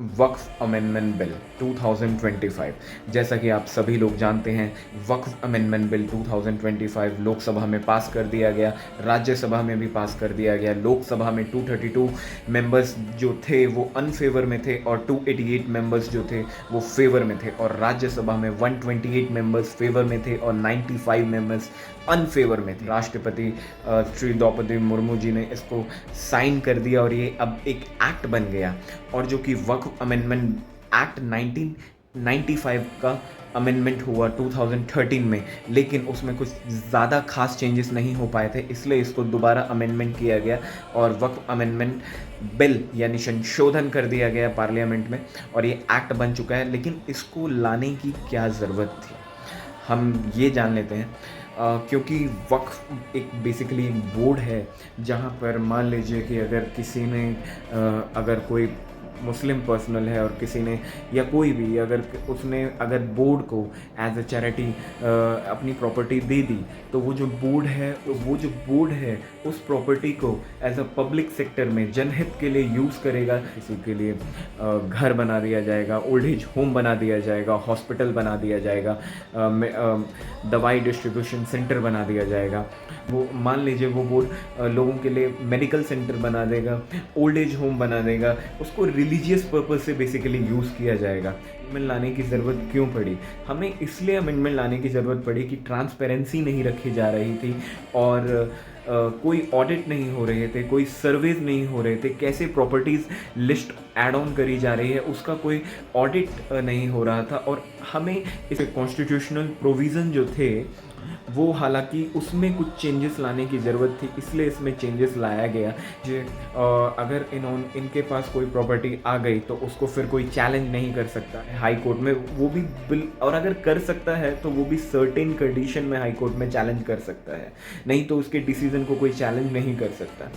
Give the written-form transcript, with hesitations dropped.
वक्फ amendment bill 2025। जैसा कि आप सभी लोग जानते हैं, वक्फ अमेंडमेंट बिल 2025 लोकसभा में पास कर दिया गया, राज्यसभा में भी पास कर दिया गया। लोकसभा में 232 मेंबर्स जो थे वो अनफेवर में थे और 288 मेंबर्स जो थे वो फेवर में थे, और राज्यसभा में 128 मेंबर्स फेवर में थे और 95 मेंबर्स अनफेवर में थे। राष्ट्रपति श्री द्रौपदी मुर्मू जी ने इसको साइन कर दिया और ये अब एक एक्ट बन गया। और जो कि वक्फ अमेंडमेंट एक्ट 1995 का अमेंडमेंट हुआ 2013 में, लेकिन उसमें कुछ ज़्यादा खास चेंजेस नहीं हो पाए थे, इसलिए इसको दोबारा अमेंडमेंट किया गया और वक्फ अमेंडमेंट बिल यानी संशोधन कर दिया गया पार्लियामेंट में, और ये एक्ट बन चुका है। लेकिन इसको लाने की क्या ज़रूरत थी, हम ये जान लेते हैं। क्योंकि वक्फ एक बेसिकली बोर्ड है जहाँ पर मान लीजिए कि अगर किसी ने अगर कोई मुस्लिम पर्सनल है और किसी ने या कोई भी अगर बोर्ड को एज अ चैरिटी अपनी प्रॉपर्टी दे दी, तो वो जो बोर्ड है उस प्रॉपर्टी को एज अ पब्लिक सेक्टर में जनहित के लिए यूज़ करेगा। किसी के लिए घर बना दिया जाएगा, ओल्ड एज होम बना दिया जाएगा, हॉस्पिटल बना दिया जाएगा, दवाई डिस्ट्रीब्यूशन सेंटर बना दिया जाएगा। वो मान लीजिए वो बोर्ड लोगों के लिए मेडिकल सेंटर बना देगा, ओल्ड एज होम बना देगा, उसको रिलीजियस पर्पस से बेसिकली यूज़ किया जाएगा। अमेंडमेंट लाने की ज़रूरत क्यों पड़ी? हमें इसलिए अमेंडमेंट लाने की ज़रूरत पड़ी कि ट्रांसपेरेंसी नहीं रखी जा रही थी और कोई ऑडिट नहीं हो रहे थे, कोई सर्वेज नहीं हो रहे थे, कैसे प्रॉपर्टीज़ लिस्ट ऐड ऑन करी जा रही है उसका कोई ऑडिट नहीं हो रहा था। और हमें इस कॉन्स्टिट्यूशनल प्रोविज़न जो थे वो हालांकि उसमें कुछ चेंजेस लाने की ज़रूरत थी, इसलिए इसमें चेंजेस लाया गया। जो अगर इनके पास कोई प्रॉपर्टी आ गई तो उसको फिर कोई चैलेंज नहीं कर सकता है हाई कोर्ट में, वो भी बिल, और अगर कर सकता है तो वो भी सर्टेन कंडीशन में हाई कोर्ट में चैलेंज कर सकता है, नहीं तो उसके डिसीजन को कोई चैलेंज नहीं कर सकता।